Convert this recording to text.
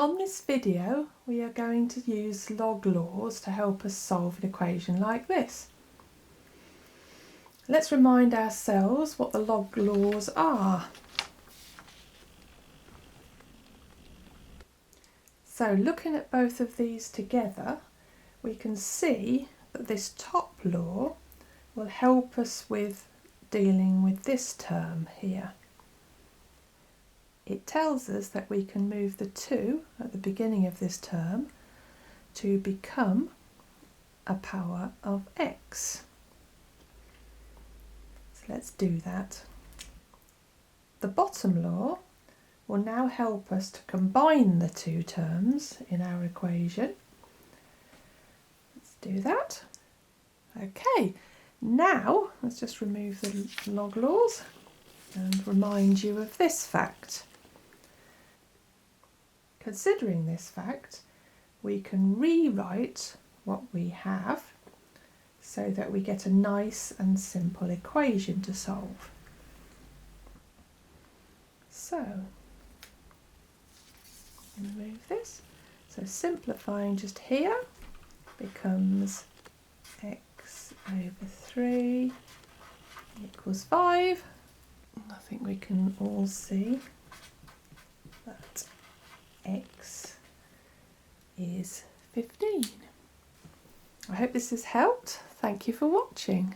On this video we are going to use log laws to help us solve an equation like this. Let's remind ourselves what the log laws are. So looking at both of these together, we can see that this top law will help us with dealing with this term here. It tells us that we can move the 2 at the beginning of this term to become a power of x. So let's do that. The bottom law will now help us to combine the two terms in our equation. Let's do that. Okay, now let's just remove the log laws and remind you of this fact. Considering this fact, we can rewrite what we have so that we get a nice and simple equation to solve. So, remove this. So simplifying just here becomes x over 3 equals 5. I think we can all see that x is 15. I hope this has helped. Thank you for watching.